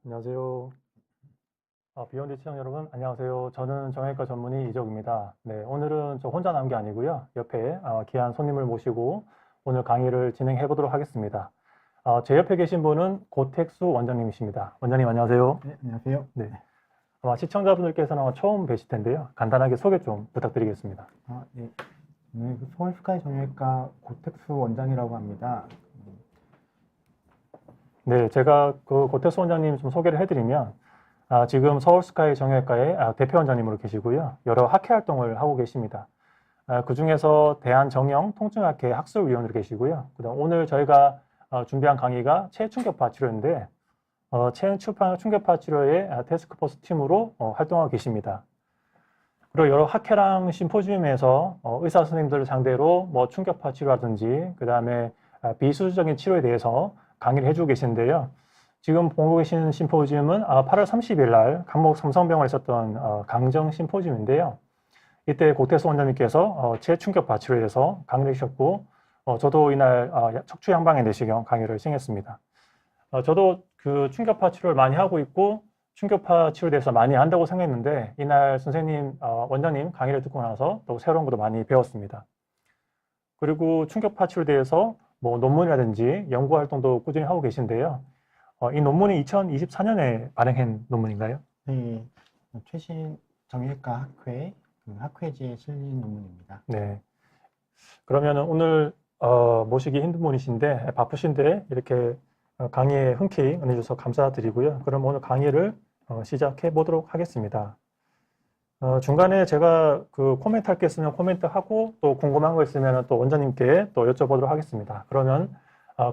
안녕하세요. 비욘드 시청 여러분, 안녕하세요. 저는 정형외과 전문의 이적입니다. 네, 오늘은 저 혼자 나온 게 아니고요. 옆에 귀한 손님을 모시고 오늘 강의를 진행해 보도록 하겠습니다. 제 옆에 계신 분은 고택수 원장님이십니다. 원장님, 안녕하세요. 네, 안녕하세요. 네, 아마 시청자분들께서는 아마 처음 뵈실 텐데요. 간단하게 소개 좀 부탁드리겠습니다. 네. 네, 서울스카이 정형외과 고택수 원장이라고 합니다. 네, 제가 그 고택수 원장님 좀 소개를 해드리면 지금 서울스카이 정형외과의 대표 원장님으로 계시고요. 여러 학회 활동을 하고 계십니다. 그 중에서 대한정형통증학회 학술위원으로 계시고요. 그다음 오늘 저희가 준비한 강의가 체충격파 치료인데 체충격파 치료의 태스크포스 팀으로 활동하고 계십니다. 그리고 여러 학회랑 심포지움에서 의사 선생님들을 상대로 뭐 충격파 치료라든지 그 다음에 비수술적인 치료에 대해서 강의를 해주고 계시는데요. 지금 보고 계신 심포지움은 8월 30일 날 강목 삼성병원에 있었던 강정 심포지움인데요. 이때 고태수 원장님께서 체충격파 치료에 대해서 강의를 해주셨고 저도 이날 척추 양방의 내시경 강의를 시행했습니다. 저도 그 충격파 치료를 많이 하고 있고 충격파 치료에 대해서 많이 안다고 생각했는데 이날 선생님, 원장님 강의를 듣고 나서 또 새로운 것도 많이 배웠습니다. 그리고 충격파 치료에 대해서 뭐 논문이라든지 연구 활동도 꾸준히 하고 계신데요. 이 논문이 2024년에 발행한 논문인가요? 네, 최신 정형외과 학회, 학회지에 실린 논문입니다. 네. 그러면 오늘 모시기 힘든 분이신데 바쁘신데 이렇게 강의에 흔쾌히 응해주셔서 감사드리고요. 그럼 오늘 강의를 시작해 보도록 하겠습니다. 중간에 제가 그 코멘트 할 게 있으면 코멘트 하고 또 궁금한 거 있으면 또 원장님께 또 여쭤보도록 하겠습니다. 그러면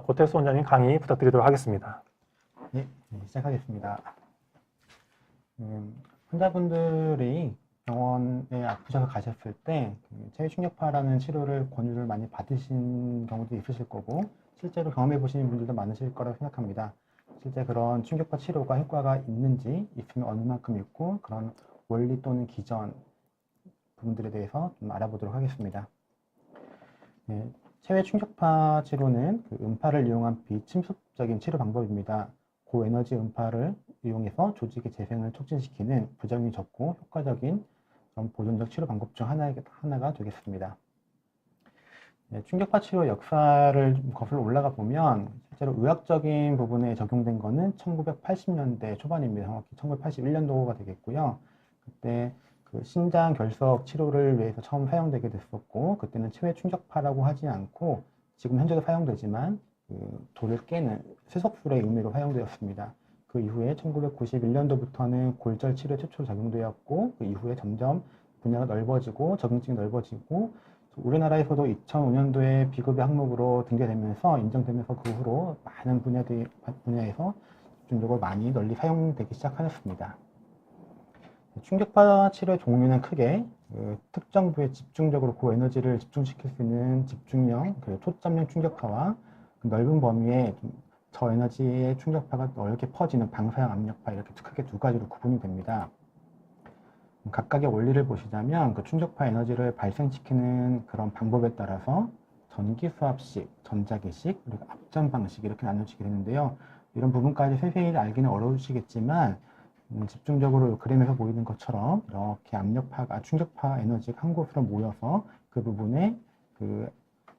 고태수 원장님 강의 부탁드리도록 하겠습니다. 네, 시작하겠습니다. 환자분들이 병원에 아프셔서 가셨을 때 체외충격파라는 치료를 권유를 많이 받으신 경우도 있으실 거고 실제로 경험해 보시는 분들도 많으실 거라고 생각합니다. 실제 그런 충격파 치료가 효과가 있는지 있으면 어느 만큼 있고 그런 원리 또는 기전 부분들에 대해서 좀 알아보도록 하겠습니다. 네, 체외 충격파 치료는 음파를 이용한 비침습적인 치료 방법입니다. 고에너지 음파를 이용해서 조직의 재생을 촉진시키는 부작용이 적고 효과적인 보존적 치료 방법 중 하나가 되겠습니다. 네, 충격파 치료 역사를 거슬러 올라가 보면 실제로 의학적인 부분에 적용된 것은 1980년대 초반입니다. 정확히 1981년도가 되겠고요. 그때 신장 결석 치료를 위해서 처음 사용되게 됐었고 그때는 체외 충격파라고 하지 않고 지금 현재도 사용되지만 돌을 깨는 쇠석술의 의미로 사용되었습니다. 그 이후에 1991년도부터는 골절 치료에 최초로 적용되었고 그 이후에 점점 분야가 넓어지고 적용층이 넓어지고 우리나라에서도 2005년도에 비급여 항목으로 등재되면서 인정되면서 그 후로 많은 분야에서 집중적으로 많이 널리 사용되기 시작하였습니다. 충격파 치료의 종류는 크게 특정 부에 집중적으로 고에너지를 집중시킬 수 있는 집중형, 초점형 충격파와 넓은 범위의 저에너지의 충격파가 넓게 퍼지는 방사형 압력파 이렇게 크게 두 가지로 구분이 됩니다. 각각의 원리를 보시자면 충격파 에너지를 발생시키는 그런 방법에 따라서 전기수압식, 전자기식, 그리고 압전 방식 이렇게 나눠지게 되는데요. 이런 부분까지 세세히 알기는 어려우시겠지만 집중적으로 그림에서 보이는 것처럼 이렇게 압력파가 충격파 에너지가 한 곳으로 모여서 그 부분에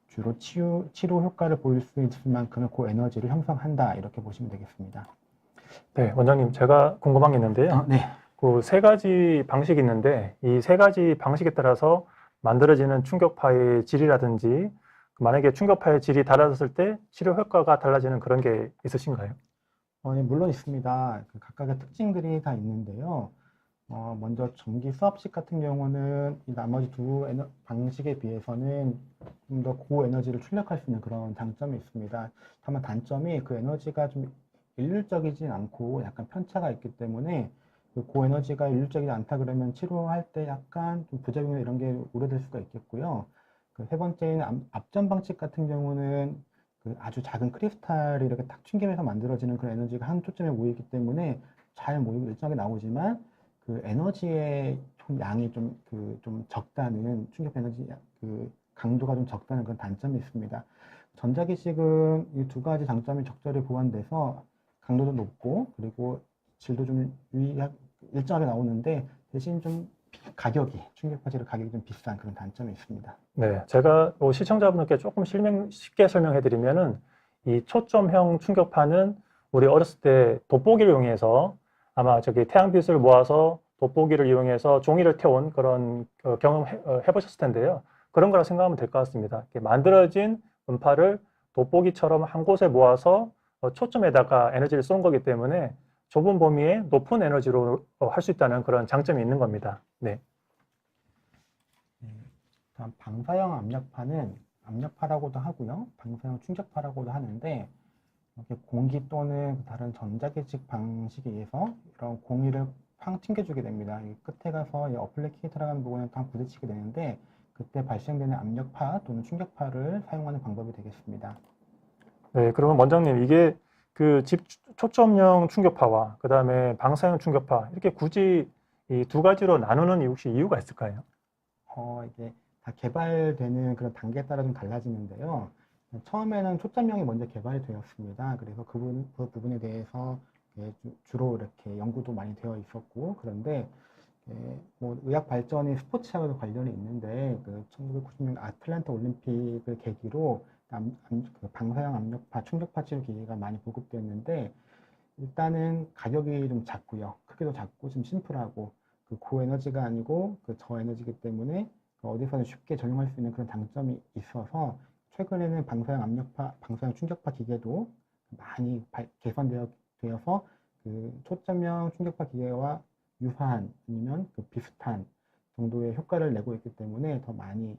주로 치료 효과를 보일 수 있을 만큼의 고에너지를 형성한다 이렇게 보시면 되겠습니다. 네, 원장님 제가 궁금한 게 있는데요. 네. 그 세 가지 방식이 있는데 이 세 가지 방식에 따라서 만들어지는 충격파의 질이라든지 만약에 충격파의 질이 달라졌을 때 치료 효과가 달라지는 그런 게 있으신가요? 네, 물론 있습니다. 각각의 특징들이 다 있는데요. 먼저 전기 수압식 같은 경우는 이 나머지 두 방식에 비해서는 좀 더 고에너지를 출력할 수 있는 그런 장점이 있습니다. 다만 단점이 그 에너지가 좀 일률적이진 않고 약간 편차가 있기 때문에 고에너지가 일률적이지 않다 그러면 치료할 때 약간 좀 부작용 이런 게 우려될 수가 있겠고요. 세 번째는 압전 방식 같은 경우는 아주 작은 크리스탈이 이렇게 탁 튕기면서 만들어지는 그런 에너지가 한 초점에 모이기 때문에 잘 모이고 일정하게 나오지만 에너지의 총 양이 좀 적다는 충격 에너지 강도가 좀 적다는 그런 단점이 있습니다. 전자기식은 이 두 가지 장점이 적절히 보완돼서 강도도 높고 그리고 질도 좀 일정하게 나오는데 대신 좀 가격이 충격파 치료 가격이 좀 비싼 그런 단점이 있습니다. 네, 제가 시청자분들께 조금 쉽게 설명해 드리면은 이 초점형 충격파는 우리 어렸을 때 돋보기를 이용해서 아마 저기 태양빛을 모아서 돋보기를 이용해서 종이를 태운 그런 경험 해보셨을 텐데요. 그런 거라 생각하면 될 것 같습니다. 이렇게 만들어진 음파를 돋보기처럼 한 곳에 모아서 초점에다가 에너지를 쏜 거기 때문에 좁은 범위에 높은 에너지로 할 수 있다는 그런 장점이 있는 겁니다. 네. 다음 방사형 압력파는 압력파라고도 하고요. 방사형 충격파라고도 하는데 이렇게 공기 또는 다른 전자기식 방식에 의해서 이런 공기를 팡 튕겨주게 됩니다. 이 끝에 가서 이 어플리케이터라는 부분에 팡 부딪히게 되는데 그때 발생되는 압력파 또는 충격파를 사용하는 방법이 되겠습니다. 네, 그러면 원장님, 이게 그 초점형 충격파와 그 다음에 방사형 충격파 이렇게 굳이 이 두 가지로 나누는 혹시 이유가 있을까요? 이게 다 개발되는 그런 단계에 따라 좀 달라지는데요. 처음에는 초점형이 먼저 개발이 되었습니다. 그래서 그 부분에 대해서 주로 이렇게 연구도 많이 되어 있었고, 그런데 뭐 의학 발전이 스포츠하고도 관련이 있는데, 그 1996년 아틀란타 올림픽을 계기로 그 방사형 압력파, 충격파 치료 기기가 많이 보급되었는데, 일단은 가격이 좀 작고요. 크기도 작고 좀 심플하고, 그 고에너지가 아니고 그 저에너지이기 때문에 어디서든 쉽게 적용할 수 있는 그런 장점이 있어서 최근에는 방사형 압력파, 방사형 충격파 기계도 많이 개선되어서 그 초점형 충격파 기계와 유사한 아니면 그 비슷한 정도의 효과를 내고 있기 때문에 더 많이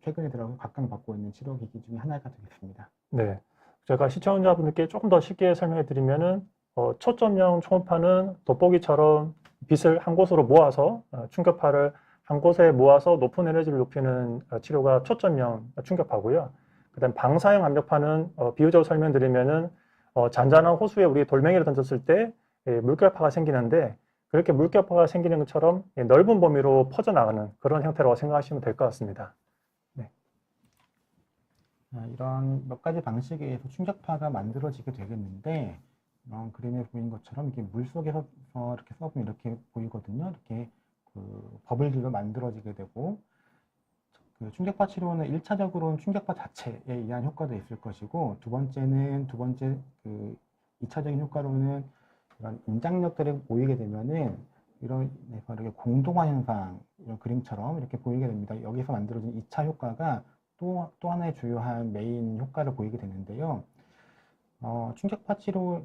최근에 들어서 각광받고 있는 치료 기기 중에 하나가 되겠습니다. 네, 제가 시청자분들께 조금 더 쉽게 설명해 드리면은 초점형 초음파는 돋보기처럼 빛을 한 곳으로 모아서 충격파를 한 곳에 모아서 높은 에너지를 높이는 치료가 초점형 충격파고요. 그다음 방사형 압력파는 비유적으로 설명드리면은 잔잔한 호수에 우리 돌멩이를 던졌을 때 물결파가 생기는데 그렇게 물결파가 생기는 것처럼 넓은 범위로 퍼져나가는 그런 형태라고 생각하시면 될 것 같습니다. 네. 이런 몇 가지 방식에 의해서 충격파가 만들어지게 되겠는데 이런 그림에 보인 것처럼 이게 물 속에서 이렇게 써보면 이렇게 보이거든요. 이렇게 그 버블들도 만들어지게 되고 그 충격파 치료는 1차적으로는 충격파 자체에 의한 효과도 있을 것이고 두 번째 그 2차적인 효과로는 이런 인장력들이 모이게 되면은 이런 이렇게 공동화 현상 이런 그림처럼 이렇게 보이게 됩니다. 여기서 만들어진 2차 효과가 또 하나의 주요한 메인 효과를 보이게 되는데요. 충격파 치료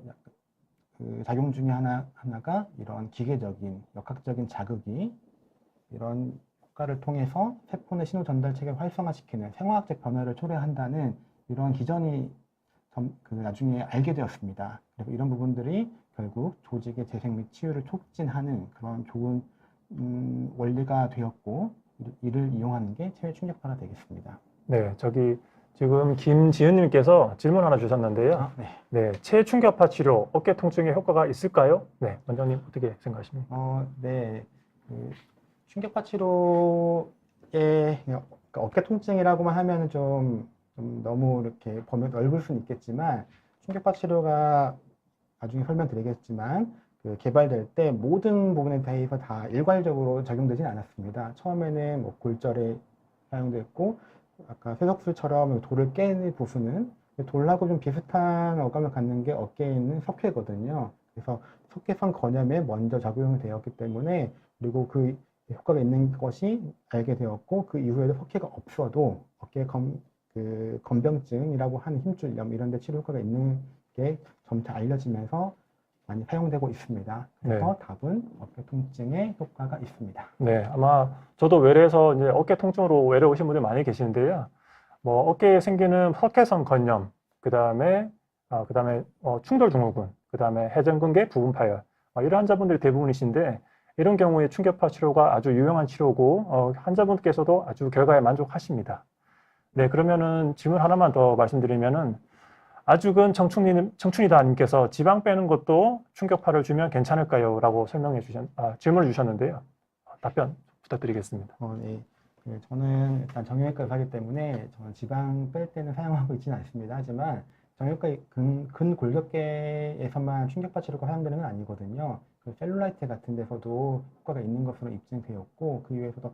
그 작용 중에 하나가 이런 기계적인 역학적인 자극이 이런 효과를 통해서 세포의 신호 전달 체계를 활성화시키는 생화학적 변화를 초래한다는 이런 기전이 나중에 알게 되었습니다. 그리고 이런 부분들이 결국 조직의 재생 및 치유를 촉진하는 그런 좋은 원리가 되었고 이를 이용하는 게 체외 충격파가 되겠습니다. 네, 저기 지금 김지은님께서 질문 하나 주셨는데요. 네. 네, 체충격파 치료 어깨 통증에 효과가 있을까요? 네, 원장님 어떻게 생각하십니까? 네. 그 충격파 치료의 그러니까 어깨 통증이라고만 하면 좀 너무 이렇게 범위가 넓을 수는 있겠지만 충격파 치료가 나중에 설명드리겠지만 그 개발될 때 모든 부분에 대해서 다 일괄적으로 적용되진 않았습니다. 처음에는 뭐 골절에 사용됐고 아까 쇠석술처럼 돌을 깨는 부수는 돌하고 좀 비슷한 어감을 갖는 게 어깨에 있는 석회거든요. 그래서 석회성 건염에 먼저 작용이 되었기 때문에 그리고 그 효과가 있는 것이 알게 되었고 그 이후에도 석회가 없어도 어깨 건병증이라고 하는 힘줄염 이런 데 치료 효과가 있는 게 점차 알려지면서 많이 사용되고 있습니다. 그래서 네. 답은 어깨 통증에 효과가 있습니다. 네, 아마 저도 외래에서 이제 어깨 통증으로 외래 오신 분들 많이 계시는데요. 뭐 어깨에 생기는 석회성 건염, 그다음에 충돌 증후군, 그다음에 해전근개 부분 파열 이런 환자분들이 대부분이신데 이런 경우에 충격파 치료가 아주 유용한 치료고 환자분께서도 아주 결과에 만족하십니다. 네, 그러면은 질문 하나만 더 말씀드리면은 아죽은 청춘이다님께서 지방 빼는 것도 충격파를 주면 괜찮을까요? 라고 질문을 주셨는데요. 답변 부탁드리겠습니다. 네. 저는 일단 정형외과 의사이기 때문에 저는 지방 뺄 때는 사용하고 있지는 않습니다. 하지만 정형외과 근골격계에서만 충격파 치료가 사용되는 건 아니거든요. 그 셀룰라이트 같은 데서도 효과가 있는 것으로 입증되었고 그 이외에서도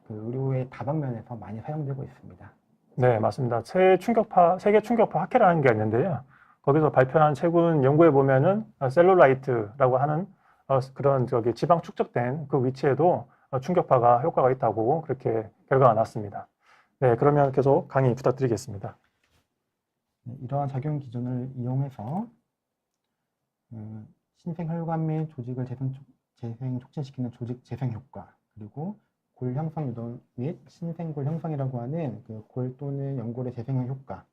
의료의 다방면에서 많이 사용되고 있습니다. 네, 맞습니다. 세계 충격파 학회라는 게 있는데요. 거기서 발표한 최근 연구에 보면은 셀룰라이트라고 하는 그런 지방 축적된 그 위치에도 충격파가 효과가 있다고 그렇게 결과가 났습니다. 네, 그러면 계속 강의 부탁드리겠습니다. 네, 이러한 작용 기준을 이용해서 신생혈관 및 조직을 재생 촉진시키는 조직 재생 효과, 그리고 골 형성 유도 및 신생골 형성이라고 하는 그 골 또는 연골의 재생 효과,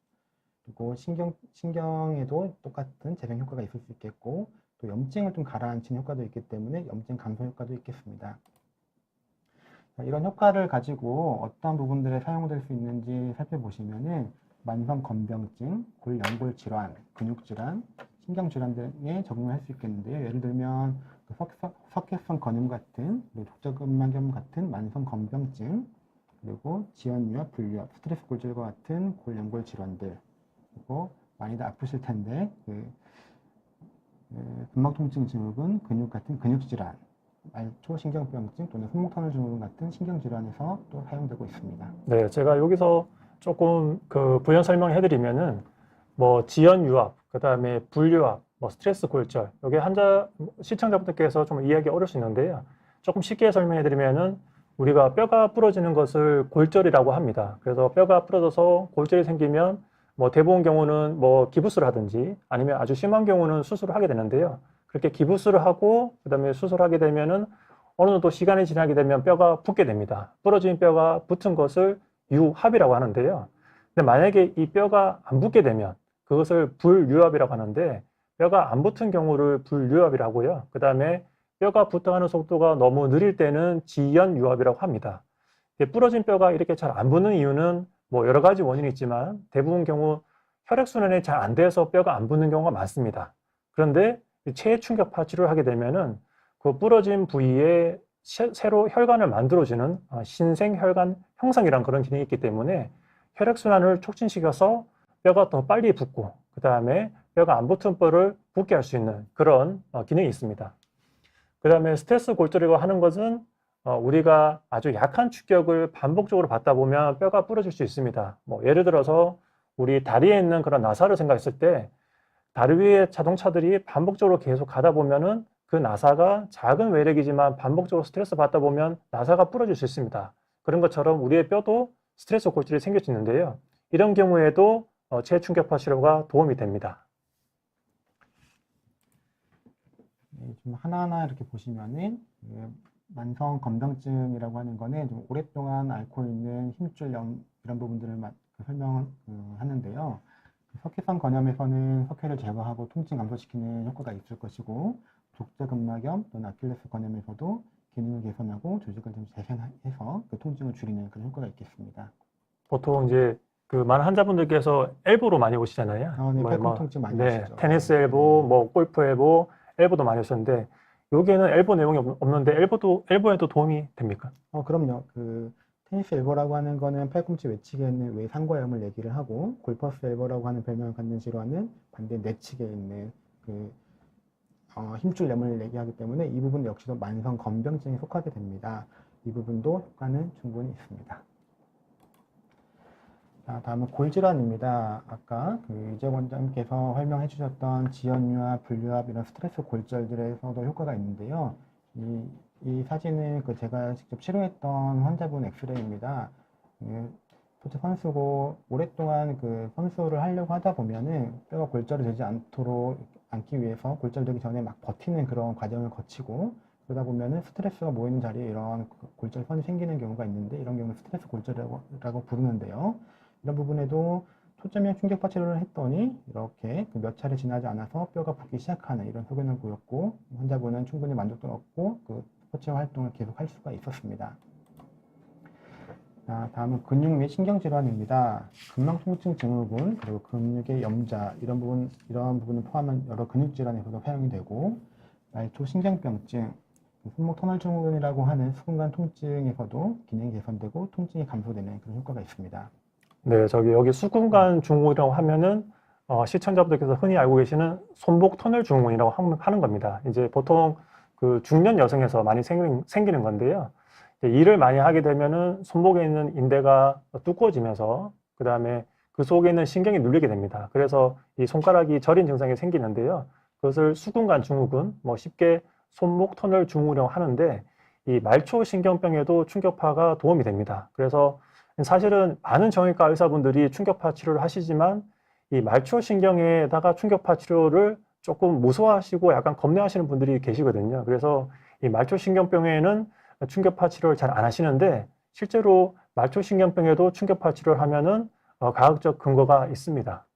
그리고 신경에도 똑같은 재생 효과가 있을 수 있겠고, 또 염증을 좀 가라앉히는 효과도 있기 때문에 염증 감소 효과도 있겠습니다. 이런 효과를 가지고 어떤 부분들에 사용될 수 있는지 살펴보시면은 만성 건병증, 골 연골 질환, 근육 질환, 신경 질환 등에 적용을 할 수 있겠는데요. 예를 들면 석회성 건염 같은, 그리고 족저근막염 같은 만성 건병증, 그리고 지연유압, 불유압, 스트레스 골절과 같은 골 연골 질환들, 그리고 많이들 아프실 텐데 근막 통증 증후군, 근육 같은 근육 질환, 말초신경병증 또는 손목 터널 증후군 같은 신경 질환에서 또 사용되고 있습니다. 네, 제가 여기서 조금 부연 설명해드리면은 뭐 지연유압, 그다음에 불유압, 뭐 스트레스 골절, 이게 시청자분들께서 좀 이해하기 어려울 수 있는데요. 조금 쉽게 설명해드리면은 우리가 뼈가 부러지는 것을 골절이라고 합니다. 그래서 뼈가 부러져서 골절이 생기면 뭐 대부분 경우는 뭐 기부스를 하든지 아니면 아주 심한 경우는 수술을 하게 되는데요. 그렇게 기부스를 하고 그다음에 수술하게 되면은 어느 정도 시간이 지나게 되면 뼈가 붓게 됩니다. 부러진 뼈가 붙은 것을 유합이라고 하는데요. 근데 만약에 이 뼈가 안 붙게 되면 그것을 불유합이라고 하는데, 뼈가 안 붙은 경우를 불유합이라고요. 그 다음에 뼈가 붙어가는 속도가 너무 느릴 때는 지연유합이라고 합니다. 부러진 뼈가 이렇게 잘 안 붙는 이유는 뭐 여러 가지 원인이 있지만 대부분 경우 혈액순환이 잘 안 돼서 뼈가 안 붙는 경우가 많습니다. 그런데 체충격파 치료를 하게 되면은 그 부러진 부위에 새로 혈관을 만들어주는 신생혈관 형성이란 그런 기능이 있기 때문에 혈액순환을 촉진시켜서 뼈가 더 빨리 붙고 그 다음에 뼈가 안 붙은 뼈를 붙게 할 수 있는 그런 기능이 있습니다. 그 다음에 스트레스 골절이라고 하는 것은 우리가 아주 약한 충격을 반복적으로 받다 보면 뼈가 부러질 수 있습니다. 뭐 예를 들어서 우리 다리에 있는 그런 나사를 생각했을 때 다리 위에 자동차들이 반복적으로 계속 가다 보면은 그 나사가 작은 외력이지만 반복적으로 스트레스 받다 보면 나사가 부러질 수 있습니다. 그런 것처럼 우리의 뼈도 스트레스 골절이 생길 수 있는데요. 이런 경우에도 체충격파 치료가 도움이 됩니다. 네, 좀 하나하나 이렇게 보시면은 만성 건병증이라고 하는 거는 좀 오랫동안 앓고 있는 힘줄염 이런 부분들을 설명하는데요. 석회성 건염에서는 석회를 제거하고 통증 감소시키는 효과가 있을 것이고, 족저근막염 또는 아킬레스 건염에서도 기능을 개선하고 조직을 좀 재생해서 그 통증을 줄이는 그런 효과가 있겠습니다. 보통 이제 그 많은 환자분들께서 엘보로 많이 오시잖아요. 네, 팔꿈 통증 많이 오시죠. 테니스 엘보, 뭐 골프 엘보, 엘보도 많이 오셨는데 여기에는 엘보 내용이 없는데 엘보에도 도움이 됩니까? 그럼요. 테니스 엘보라고 하는 거는 팔꿈치 외측에 있는 외상과염을 얘기를 하고, 골퍼스 엘보라고 하는 별명을 갖는 질환은 반대 내측에 있는 힘줄염을 얘기하기 때문에 이 부분 역시도 만성 건병증에 속하게 됩니다. 이 부분도 효과는 충분히 있습니다. 자, 다음은 골질환입니다. 아까 이재 원장님께서 설명해 주셨던 지연유압, 불유압 이런 스트레스 골절들에서도 효과가 있는데요. 이 사진은 제가 직접 치료했던 환자분 엑스레이입니다. 스포츠 선수고 오랫동안 선수를 하려고 하다 보면은 뼈가 골절이 되지 않기 위해서 골절되기 전에 막 버티는 그런 과정을 거치고, 그러다 보면은 스트레스가 모이는 자리에 이런 골절선이 생기는 경우가 있는데, 이런 경우는 스트레스 골절이라고 부르는데요. 이런 부분에도 초점형 충격파 치료를 했더니 이렇게 몇 차례 지나지 않아서 뼈가 붓기 시작하는 이런 소견을 보였고, 환자분은 충분히 만족도를 얻고 스포츠 활동을 계속 할 수가 있었습니다. 자, 다음은 근육 및 신경질환입니다. 근막통증 증후군, 그리고 근육의 염자 이런 부분을 포함한 여러 근육질환에서도 사용이 되고, 말초신경병증, 손목 터널 증후군이라고 하는 수근관 통증에서도 기능이 개선되고 통증이 감소되는 그런 효과가 있습니다. 네, 여기 수근관 증후군이라고 하면은 시청자분들께서 흔히 알고 계시는 손목 터널 증후군이라고 하는 겁니다. 이제 보통 그 중년 여성에서 많이 생기는 건데요. 이제 일을 많이 하게 되면은 손목에 있는 인대가 두꺼워지면서 그 다음에 그 속에 있는 신경이 눌리게 됩니다. 그래서 이 손가락이 저린 증상이 생기는데요. 그것을 수근관 증후군, 뭐 쉽게 손목 터널 증후군이라고 하는데 이 말초 신경병에도 충격파가 도움이 됩니다. 그래서 사실은 많은 정형외과 의사분들이 충격파 치료를 하시지만 이 말초 신경에다가 충격파 치료를 조금 무서워하시고 약간 겁내하시는 분들이 계시거든요. 그래서 이 말초 신경병에는 충격파 치료를 잘 안 하시는데 실제로 말초 신경병에도 충격파 치료를 하면은 과학적 근거가 있습니다.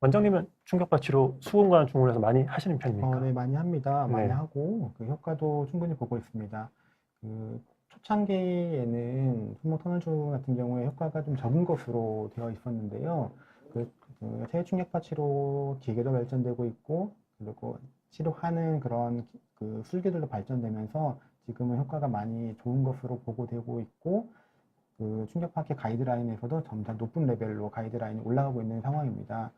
원장님은 충격파 치료 수근관 증후군에서 많이 하시는 편입니까? 네, 많이 합니다. 많이 네. 하고 그 효과도 충분히 보고 있습니다. 그 초창기에는 손목 터널 증후군 같은 경우에 효과가 좀 적은 것으로 되어 있었는데요. 그 체외충격파 치료 기계도 발전되고 있고 그리고 치료하는 그런 그 술기들도 발전되면서 지금은 효과가 많이 좋은 것으로 보고되고 있고 그 충격파계 가이드라인에서도 점차 높은 레벨로 가이드라인이 올라가고 있는 상황입니다.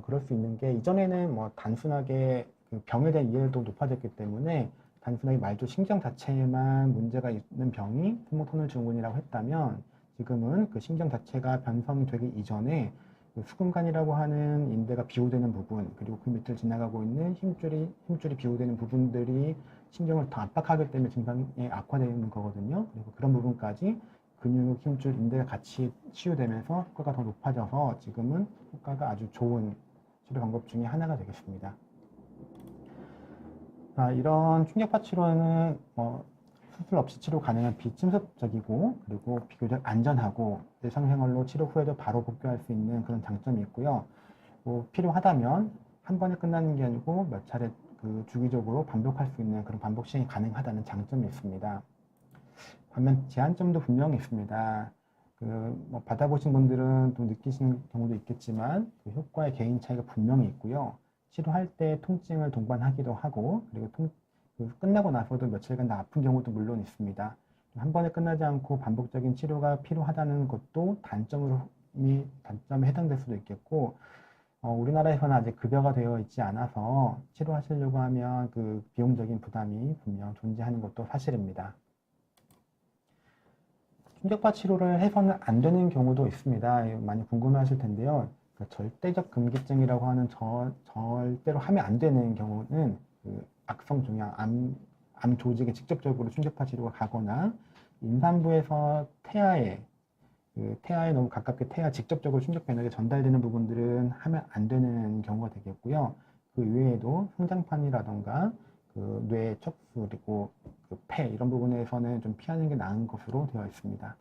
그럴 수 있는 게 이전에는 뭐 단순하게 그 병에 대한 이해도 높아졌기 때문에 단순하게 말초 신경 자체에만 문제가 있는 병이 손목 터널 증후군이라고 했다면 지금은 그 신경 자체가 변성이 되기 이전에 그 수근관이라고 하는 인대가 비호되는 부분 그리고 그 밑을 지나가고 있는 힘줄이 비호되는 부분들이 신경을 더 압박하기 때문에 증상이 악화되는 거거든요. 그리고 그런 부분까지 근육, 힘줄, 인대가 같이 치유되면서 효과가 더 높아져서 지금은 효과가 아주 좋은 치료 방법 중에 하나가 되겠습니다. 이런 충격파 치료는 수술 없이 치료 가능한 비침습적이고 그리고 비교적 안전하고 일상생활로 치료 후에도 바로 복귀할 수 있는 그런 장점이 있고요. 필요하다면 한 번에 끝나는 게 아니고 몇 차례 그 주기적으로 반복할 수 있는 그런 반복 시행이 가능하다는 장점이 있습니다. 반면 제한점도 분명히 있습니다. 받아보신 분들은 또 느끼시는 경우도 있겠지만 그 효과의 개인 차이가 분명히 있고요. 치료할 때 통증을 동반하기도 하고 그리고 끝나고 나서도 며칠간 다 아픈 경우도 물론 있습니다. 한 번에 끝나지 않고 반복적인 치료가 필요하다는 것도 단점에 해당될 수도 있겠고 우리나라에서는 아직 급여가 되어 있지 않아서 치료하시려고 하면 그 비용적인 부담이 분명 존재하는 것도 사실입니다. 충격파 치료를 해서는 안 되는 경우도 있습니다. 많이 궁금해하실 텐데요. 절대적 금기증이라고 하는 절대로 하면 안 되는 경우는 그 악성 종양, 암 조직에 직접적으로 충격파 치료가 가거나 임산부에서 태아에 너무 가깝게 태아 직접적으로 충격파 에너지가 전달되는 부분들은 하면 안 되는 경우가 되겠고요. 그 외에도 성장판이라던가 그 뇌, 척수, 그리고 그 폐 이런 부분에서는 좀 피하는 게 나은 것으로 되어 있습니다.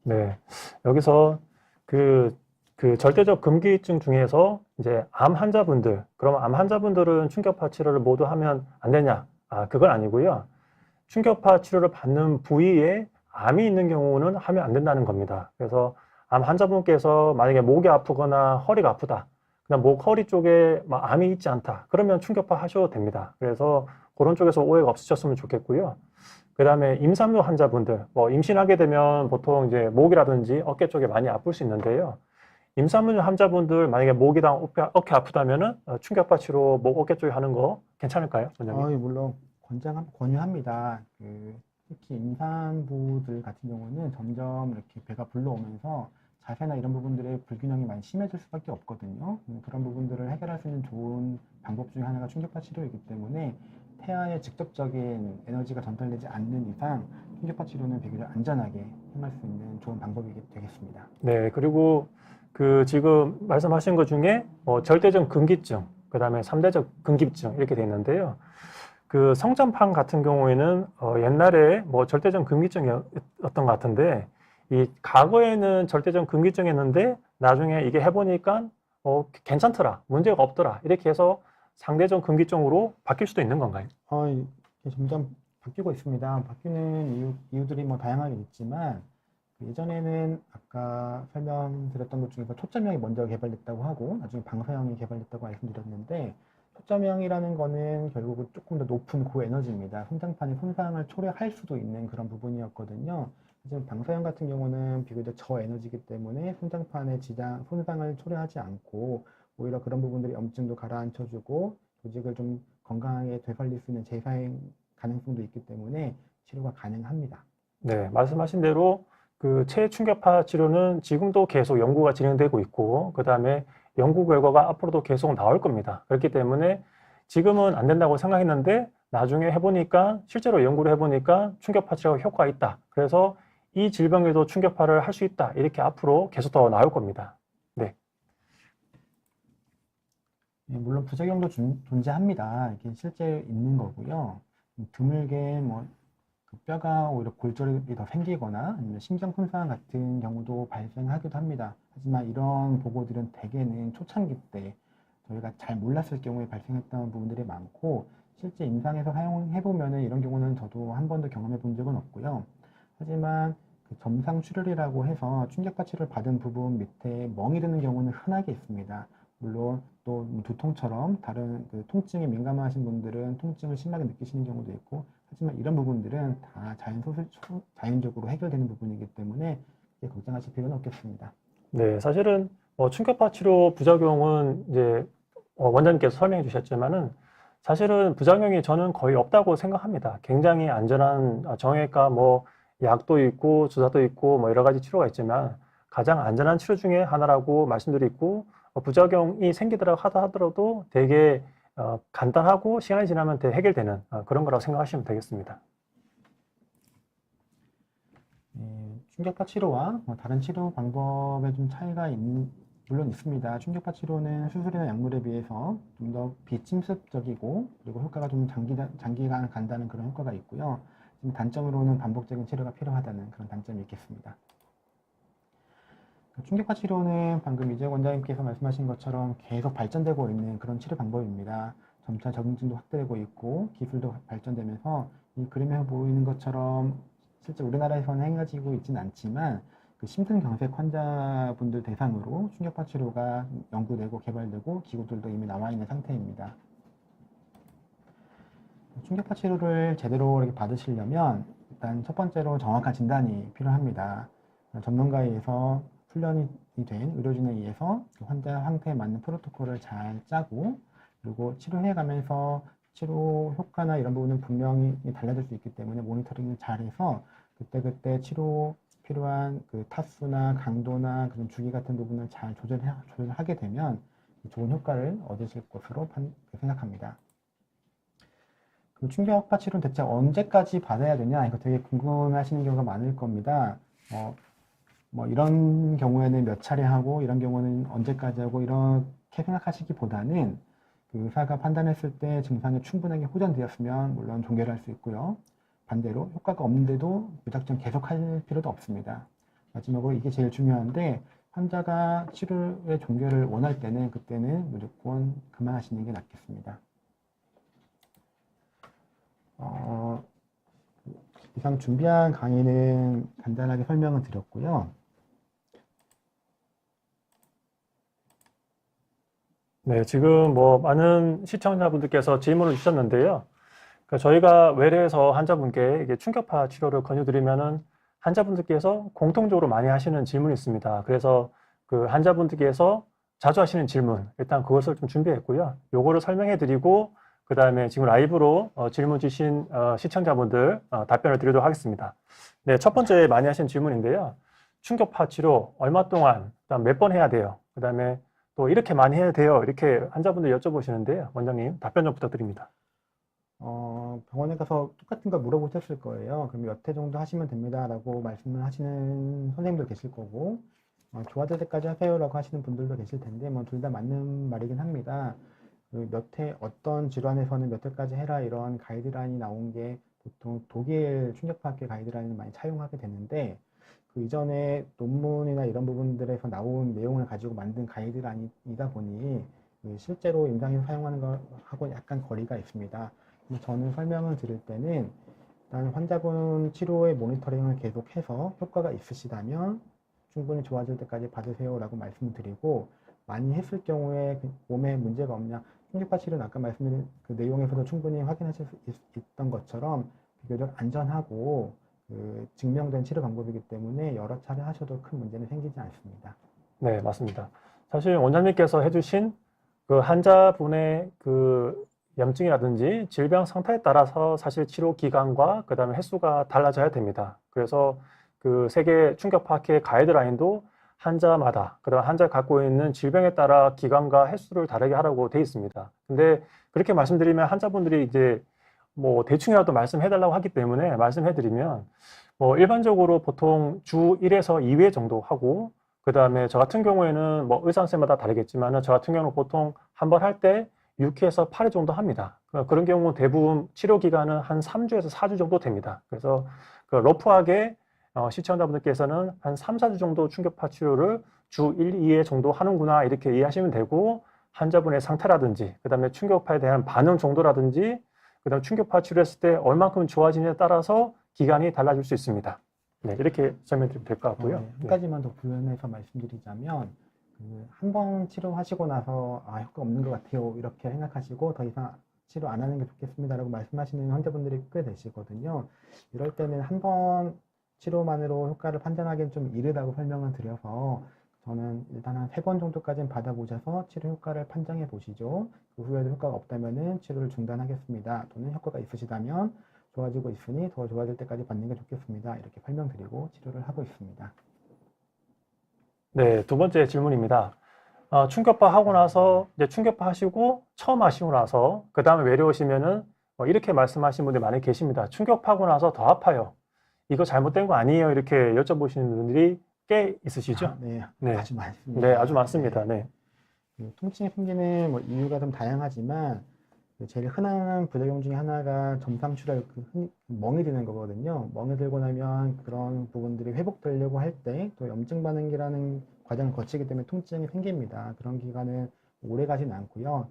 네. 여기서 그 절대적 금기증 중에서 이제 암 환자분들, 그럼 암 환자분들은 충격파 치료를 모두 하면 안 되냐? 그건 아니고요. 충격파 치료를 받는 부위에 암이 있는 경우는 하면 안 된다는 겁니다. 그래서 암 환자분께서 만약에 목이 아프거나 허리가 아프다. 그냥 목, 허리 쪽에 막 암이 있지 않다. 그러면 충격파 하셔도 됩니다. 그래서 그런 쪽에서 오해가 없으셨으면 좋겠고요. 그 다음에 임산부 환자분들, 뭐 임신하게 되면 보통 이제 목이라든지 어깨 쪽에 많이 아플 수 있는데요. 임산부 환자분들 만약에 목이랑 어깨 아프다면은 충격파 치료 목 어깨 쪽에 하는 거 괜찮을까요, 원장님? 물론 권유합니다. 특히 임산부들 같은 경우는 점점 이렇게 배가 불러오면서 자세나 이런 부분들의 불균형이 많이 심해질 수밖에 없거든요. 그런 부분들을 해결할 수 있는 좋은 방법 중에 하나가 충격파 치료이기 때문에 태아에 직접적인 에너지가 전달되지 않는 이상 충격파 치료는 비교적 안전하게 행할 수 있는 좋은 방법이 되겠습니다. 네, 그리고 그 지금 말씀하신 것 중에 절대적 금기증, 그 다음에 3대적 금기증 이렇게 돼 있는데요. 그 성장판 같은 경우에는 옛날에 뭐 절대적 금기증이었던 것 같은데 이 과거에는 절대적 금기증이었는데 나중에 이게 해보니까 괜찮더라, 문제가 없더라 이렇게 해서 상대적 금기증으로 바뀔 수도 있는 건가요? 이게 점점 바뀌고 있습니다. 바뀌는 이유들이 뭐 다양하게 있지만 예전에는 아까 설명드렸던 것 중에서 초점형이 먼저 개발됐다고 하고 나중에 방사형이 개발됐다고 말씀드렸는데 초점형이라는 거는 결국은 조금 더 높은 고에너지입니다. 성장판이 손상을 초래할 수도 있는 그런 부분이었거든요. 하지만 방사형 같은 경우는 비교적 저에너지이기 때문에 성장판의 손상을 초래하지 않고 오히려 그런 부분들이 염증도 가라앉혀주고 조직을 좀 건강하게 되살릴 수 있는 재사행 가능성도 있기 때문에 치료가 가능합니다. 네, 말씀하신 대로 그 체충격파 치료는 지금도 계속 연구가 진행되고 있고, 그 다음에 연구 결과가 앞으로도 계속 나올 겁니다. 그렇기 때문에 지금은 안 된다고 생각했는데 나중에 해보니까 실제로 연구를 해보니까 충격파 치료가 효과가 있다. 그래서 이 질병에도 충격파를 할 수 있다. 이렇게 앞으로 계속 더 나올 겁니다. 네. 예, 물론 부작용도 존재합니다. 이게 실제 있는 거고요. 드물게 그 뼈가 오히려 골절이 더 생기거나 아니면 심장 손상 같은 경우도 발생하기도 합니다. 하지만 이런 보고들은 대개는 초창기 때 저희가 잘 몰랐을 경우에 발생했던 부분들이 많고 실제 임상에서 사용해 보면은 이런 경우는 저도 한 번도 경험해 본 적은 없고요. 하지만 그 점상 출혈이라고 해서 충격파 치료를 받은 부분 밑에 멍이 드는 경우는 흔하게 있습니다. 물론 또 두통처럼 다른 그 통증에 민감하신 분들은 통증을 심하게 느끼시는 경우도 있고 하지만 이런 부분들은 다 자연적으로 해결되는 부분이기 때문에 걱정하실 필요는 없겠습니다. 네, 사실은 충격파 치료 부작용은 이제 원장님께서 설명해 주셨지만은 사실은 부작용이 저는 거의 없다고 생각합니다. 굉장히 안전한 정형외과 약도 있고 주사도 있고 여러 가지 치료가 있지만 가장 안전한 치료 중에 하나라고 말씀드리고 부작용이 생기더라도 하더라도 되게 간단하고 시간이 지나면 해결되는 그런 거라고 생각하시면 되겠습니다. 충격파 치료와 다른 치료 방법에 좀 차이가 물론 있습니다. 충격파 치료는 수술이나 약물에 비해서 좀 더 비침습적이고 그리고 효과가 좀 장기간 간다는 그런 효과가 있고요. 단점으로는 반복적인 치료가 필요하다는 그런 단점이 있겠습니다. 충격파 치료는 방금 이재 원장님께서 말씀하신 것처럼 계속 발전되고 있는 그런 치료 방법입니다. 점차 적응증도 확대되고 있고 기술도 발전되면서 이 그림에 보이는 것처럼 실제 우리나라에서는 행해지고 있지는 않지만 그 심근경색 환자분들 대상으로 충격파 치료가 연구되고 개발되고 기구들도 이미 나와 있는 상태입니다. 충격파 치료를 제대로 이렇게 받으시려면 일단 첫 번째로 정확한 진단이 필요합니다. 전문가에 의해서 훈련이 된 의료진에 의해서 환자 상태에 맞는 프로토콜을 잘 짜고 그리고 치료해 가면서 치료 효과나 이런 부분은 분명히 달라질 수 있기 때문에 모니터링을 잘해서 그때그때 치료 필요한 그 타수나 강도나 그런 주기 같은 부분을 잘 조절하게 되면 좋은 효과를 얻으실 것으로 생각합니다. 그 충격파 치료는 대체 언제까지 받아야 되냐 이거 되게 궁금해하시는 경우가 많을 겁니다. 이런 경우에는 몇 차례 하고 이런 경우는 언제까지 하고 이렇게 생각하시기보다는 그 의사가 판단했을 때 증상이 충분하게 호전되었으면 물론 종결을 할 수 있고요. 반대로 효과가 없는데도 무작정 계속할 필요도 없습니다. 마지막으로 이게 제일 중요한데 환자가 치료의 종결을 원할 때는 그때는 무조건 그만하시는 게 낫겠습니다. 이상 준비한 강의는 간단하게 설명을 드렸고요. 네, 지금 많은 시청자분들께서 질문을 주셨는데요. 그러니까 저희가 외래에서 환자분께 이게 충격파 치료를 권유드리면은 환자분들께서 공통적으로 많이 하시는 질문이 있습니다. 그래서 그 환자분들께서 자주 하시는 질문, 일단 그것을 좀 준비했고요. 요거를 설명해 드리고, 그 다음에 지금 라이브로 질문 주신 시청자분들 답변을 드리도록 하겠습니다. 네, 첫 번째 많이 하시는 질문인데요. 충격파 치료 얼마 동안, 그다음 몇 번 해야 돼요? 그 다음에 또 이렇게 많이 해야 돼요? 이렇게 환자분들 여쭤보시는데요. 원장님, 답변 좀 부탁드립니다. 병원에 가서 똑같은 걸 물어보셨을 거예요. 그럼 몇 회 정도 하시면 됩니다. 라고 말씀을 하시는 선생님도 계실 거고, 좋아질 때까지 하세요라고 하시는 분들도 계실 텐데, 둘 다 맞는 말이긴 합니다. 그 몇 회, 어떤 질환에서는 몇 회까지 해라 이런 가이드라인이 나온 게 보통 독일 충격파학회 가이드라인을 많이 차용하게 되는데, 그 이전에 논문이나 이런 부분들에서 나온 내용을 가지고 만든 가이드라인이다 보니, 실제로 임상에서 사용하는 것하고 약간 거리가 있습니다. 저는 설명을 드릴 때는 일단 환자분 치료의 모니터링을 계속해서 효과가 있으시다면 충분히 좋아질 때까지 받으세요라고 말씀드리고 많이 했을 경우에 몸에 문제가 없냐 충격파 치료는 아까 말씀드린 그 내용에서도 충분히 확인하실 수 있던 것처럼 비교적 안전하고 증명된 치료 방법이기 때문에 여러 차례 하셔도 큰 문제는 생기지 않습니다. 네, 맞습니다. 사실 원장님께서 해주신 그 환자분의 그 염증이라든지 질병 상태에 따라서 사실 치료 기간과 그다음에 횟수가 달라져야 됩니다. 그래서 그 세계 충격파학회 가이드라인도 환자마다 그다음 환자가 갖고 있는 질병에 따라 기간과 횟수를 다르게 하라고 돼 있습니다. 근데 그렇게 말씀드리면 환자분들이 이제 뭐 대충이라도 말씀해달라고 하기 때문에 말씀해드리면 뭐 일반적으로 보통 주 1에서 2회 정도 하고 그다음에 저 같은 경우에는 뭐 의사 선생님마다 다르겠지만 저 같은 경우는 보통 한 번 할 때 6회에서 8회 정도 합니다. 그런 경우 대부분 치료 기간은 한 3주에서 4주 정도 됩니다. 그래서 그 러프하게 시청자분들께서는 한 3, 4주 정도 충격파 치료를 주 1, 2회 정도 하는구나 이렇게 이해하시면 되고 환자분의 상태라든지 그다음에 충격파에 대한 반응 정도라든지 그다음 충격파 치료했을 때 얼만큼 좋아지냐에 따라서 기간이 달라질 수 있습니다. 네, 이렇게 설명드리면 될 것 같고요. 네, 한 가지만 더 부연해서 말씀드리자면 한 번 치료하시고 나서 효과 없는 것 같아요 이렇게 생각하시고 더 이상 치료 안 하는 게 좋겠습니다라고 말씀하시는 환자분들이 꽤 되시거든요. 이럴 때는 한 번 치료만으로 효과를 판단하기엔 좀 이르다고 설명을 드려서 저는 일단 한 3번 정도까지는 받아보셔서 치료 효과를 판정해 보시죠. 그 후에도 효과가 없다면 치료를 중단하겠습니다. 또는 효과가 있으시다면 좋아지고 있으니 더 좋아질 때까지 받는 게 좋겠습니다. 이렇게 설명드리고 치료를 하고 있습니다. 네, 두 번째 질문입니다. 충격파 하고 나서 이제 충격파 하시고 처음 하시고 나서 그 다음에 외려오시면은 이렇게 말씀하시는 분들이 많이 계십니다. 충격파 하고 나서 더 아파요. 이거 잘못된 거 아니에요? 이렇게 여쭤보시는 분들이 꽤 있으시죠? 네, 네. 아주 많습니다. 네, 아주 많습니다. 네. 통증이 생기는 뭐 이유가 좀 다양하지만 제일 흔한 부작용 중에 하나가 점상출혈, 멍이 드는 거거든요. 멍이 들고 나면 그런 부분들이 회복되려고 할 때 또 염증 반응이라는 과정을 거치기 때문에 통증이 생깁니다. 그런 기간은 오래 가진 않고요.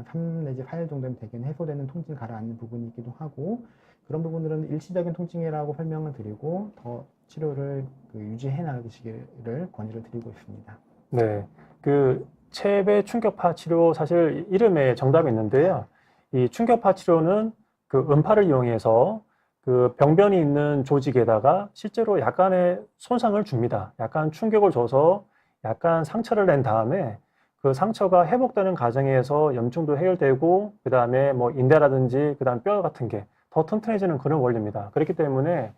3 내지 4일 정도면 대개는 해소되는 통증을 가라앉는 부분이기도 하고 그런 부분들은 일시적인 통증이라고 설명을 드리고 더 치료를 유지해 나가시기를 권유를 드리고 있습니다. 네. 그 체배 충격파 치료 사실 이름에 정답이 있는데요. 이 충격파 치료는 그 음파를 이용해서 그 병변이 있는 조직에다가 실제로 약간의 손상을 줍니다. 약간 충격을 줘서 약간 상처를 낸 다음에 그 상처가 회복되는 과정에서 염증도 해결되고 그 다음에 뭐 인대라든지 그 다음 뼈 같은 게 더 튼튼해지는 그런 원리입니다. 그렇기 때문에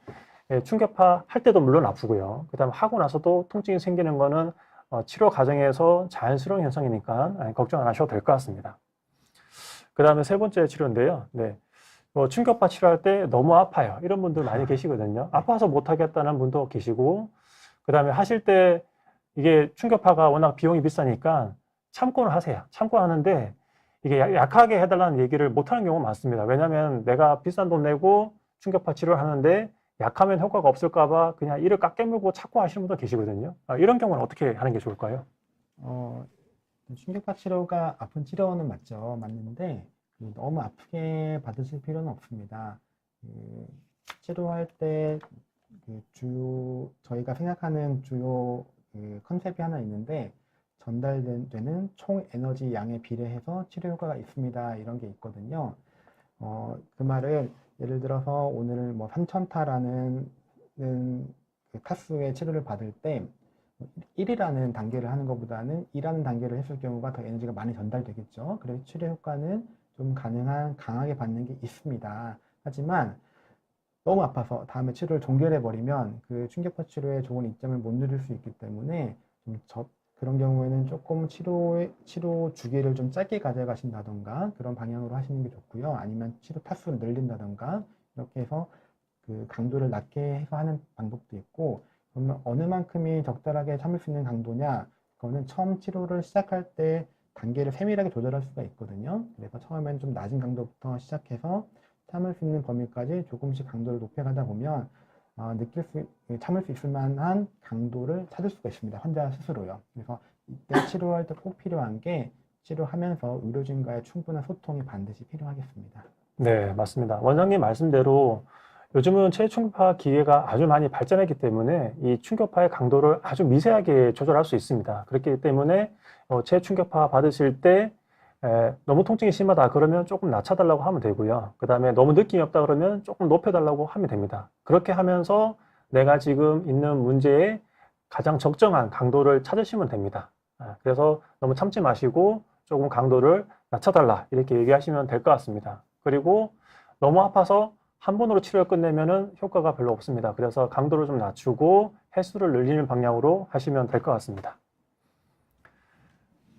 충격파 할 때도 물론 아프고요. 그 다음 하고 나서도 통증이 생기는 거는 치료 과정에서 자연스러운 현상이니까 걱정 안 하셔도 될 것 같습니다. 그 다음에 세 번째 치료인데요. 네. 충격파 치료할 때 너무 아파요. 이런 분들 많이 계시거든요. 아파서 못하겠다는 분도 계시고, 그 다음에 하실 때 이게 충격파가 워낙 비용이 비싸니까 참고는 하세요. 참고 하는데 이게 약하게 해달라는 얘기를 못하는 경우가 많습니다. 왜냐하면 내가 비싼 돈 내고 충격파 치료를 하는데 약하면 효과가 없을까봐 그냥 이를 깎게 물고 참고 하시는 분도 계시거든요. 이런 경우는 어떻게 하는 게 좋을까요? 충격파 치료가 아픈 치료는 맞는데 너무 아프게 받으실 필요는 없습니다. 치료할 때 저희가 생각하는 주요 컨셉이 하나 있는데 전달되는 총 에너지 양에 비례해서 치료 효과가 있습니다. 이런 게 있거든요. 그 말은 예를 들어서 오늘 뭐 3000타라는 타수의 치료를 받을 때 1이라는 단계를 하는 것보다는 2라는 단계를 했을 경우가 더 에너지가 많이 전달되겠죠. 그래서 치료 효과는 좀 강하게 받는 게 있습니다. 하지만 너무 아파서 다음에 치료를 종결해 버리면 그 충격파 치료의 좋은 이점을 못 누릴 수 있기 때문에 그런 경우에는 조금 치료 주기를 좀 짧게 가져가신다던가 그런 방향으로 하시는 게 좋고요. 아니면 치료 타수를 늘린다던가 이렇게 해서 그 강도를 낮게 해서 하는 방법도 있고 그러면 어느 만큼이 적절하게 참을 수 있는 강도냐 그거는 처음 치료를 시작할 때 단계를 세밀하게 조절할 수가 있거든요. 그래서 처음엔 좀 낮은 강도부터 시작해서 참을 수 있는 범위까지 조금씩 강도를 높여가다 보면 참을 수 있을 만한 강도를 찾을 수가 있습니다. 환자 스스로요. 그래서 이때 치료할 때 꼭 필요한 게 치료하면서 의료진과의 충분한 소통이 반드시 필요하겠습니다. 네, 맞습니다. 원장님 말씀대로 요즘은 체충격파 기계가 아주 많이 발전했기 때문에 이 충격파의 강도를 아주 미세하게 조절할 수 있습니다. 그렇기 때문에 체충격파 받으실 때 너무 통증이 심하다 그러면 조금 낮춰달라고 하면 되고요. 그 다음에 너무 느낌이 없다 그러면 조금 높여달라고 하면 됩니다. 그렇게 하면서 내가 지금 있는 문제에 가장 적정한 강도를 찾으시면 됩니다. 그래서 너무 참지 마시고 조금 강도를 낮춰달라 이렇게 얘기하시면 될 것 같습니다. 그리고 너무 아파서 한 번으로 치료를 끝내면은 효과가 별로 없습니다. 그래서 강도를 좀 낮추고 횟수를 늘리는 방향으로 하시면 될 것 같습니다.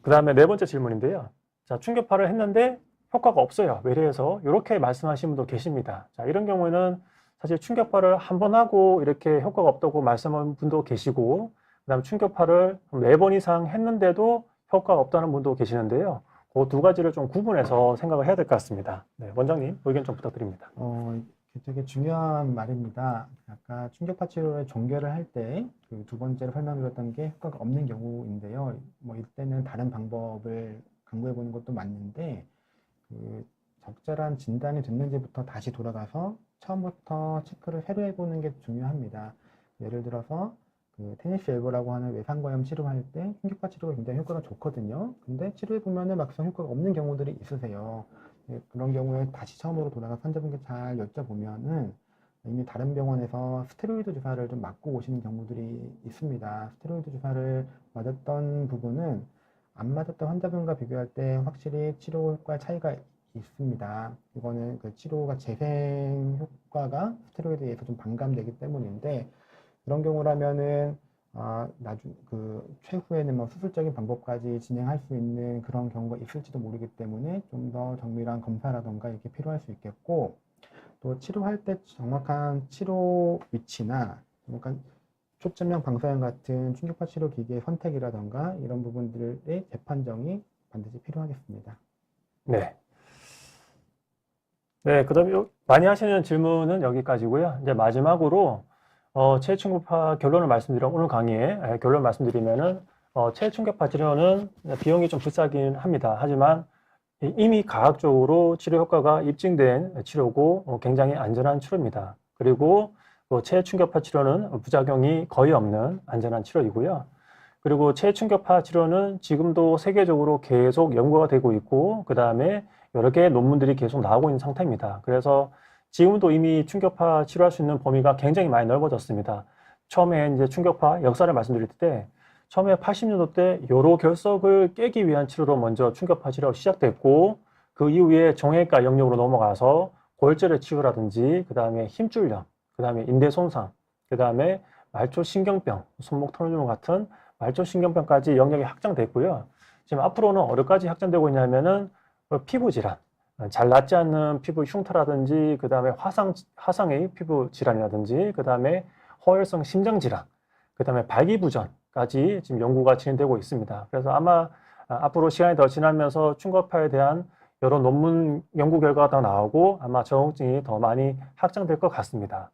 그 다음에 네 번째 질문인데요. 자, 충격파를 했는데 효과가 없어요. 외래에서 이렇게 말씀하시는 분도 계십니다. 자, 이런 경우에는 사실 충격파를 한 번 하고 이렇게 효과가 없다고 말씀하는 분도 계시고, 그 다음에 충격파를 4번 이상 했는데도 효과가 없다는 분도 계시는데요. 그 두 가지를 좀 구분해서 생각을 해야 될 것 같습니다. 네, 원장님 의견 좀 부탁드립니다. 되게 중요한 말입니다. 아까 충격파 치료를 종결을 할 때 그 두 번째로 설명드렸던 게 효과가 없는 경우인데요. 뭐 이때는 다른 방법을 강구해 보는 것도 맞는데 그 적절한 진단이 됐는지부터 다시 돌아가서 처음부터 체크를 새로 해보는 게 중요합니다. 예를 들어서 그 테니스 엘보라고 하는 외상거염 치료할 때 충격파 치료가 굉장히 효과가 좋거든요. 근데 치료해 보면은 막상 효과가 없는 경우들이 있으세요. 그런 경우에 다시 처음으로 돌아가서 환자분께 잘 여쭤보면은 이미 다른 병원에서 스테로이드 주사를 좀 맞고 오시는 경우들이 있습니다. 스테로이드 주사를 맞았던 부분은 안 맞았던 환자분과 비교할 때 확실히 치료 효과의 차이가 있습니다. 이거는 그 치료가 재생 효과가 스테로이드에 의해서 좀 반감되기 때문인데 그런 경우라면은 최후에는 뭐 수술적인 방법까지 진행할 수 있는 그런 경우가 있을지도 모르기 때문에 좀 더 정밀한 검사라던가 이렇게 필요할 수 있겠고, 또 치료할 때 정확한 치료 위치나 정확한 초점형 방사형 같은 충격파 치료 기기의 선택이라던가 이런 부분들의 재판정이 반드시 필요하겠습니다. 네. 네, 그 다음에 많이 하시는 질문은 여기까지고요. 이제 마지막으로 체충격파 결론을 말씀드리면 오늘 강의에 결론 말씀드리면은 체충격파 치료는 비용이 좀 비싸긴 합니다. 하지만 이미 과학적으로 치료 효과가 입증된 치료고 굉장히 안전한 치료입니다. 그리고 체충격파 치료는 부작용이 거의 없는 안전한 치료이고요. 그리고 체충격파 치료는 지금도 세계적으로 계속 연구가 되고 있고 그 다음에 여러 개의 논문들이 계속 나오고 있는 상태입니다. 그래서 지금도 이미 충격파 치료할 수 있는 범위가 굉장히 많이 넓어졌습니다. 처음에 이제 충격파 역사를 말씀드릴 때 처음에 80년도 때 요로 결석을 깨기 위한 치료로 먼저 충격파 치료가 시작됐고 그 이후에 정형외과 영역으로 넘어가서 골절의 치료라든지 그 다음에 힘줄염, 그 다음에 인대 손상, 그 다음에 말초신경병, 손목 터널 같은 말초신경병까지 영역이 확장됐고요. 지금 앞으로는 어디까지 확장되고 있냐면은 피부 질환, 잘 낫지 않는 피부 흉터라든지 그 다음에 화상의 피부 질환이라든지 그 다음에 허혈성 심장 질환, 그 다음에 발기부전까지 지금 연구가 진행되고 있습니다. 그래서 아마 앞으로 시간이 더 지나면서 충격파에 대한 여러 논문 연구 결과가 더 나오고 아마 적응증이 더 많이 확장될 것 같습니다.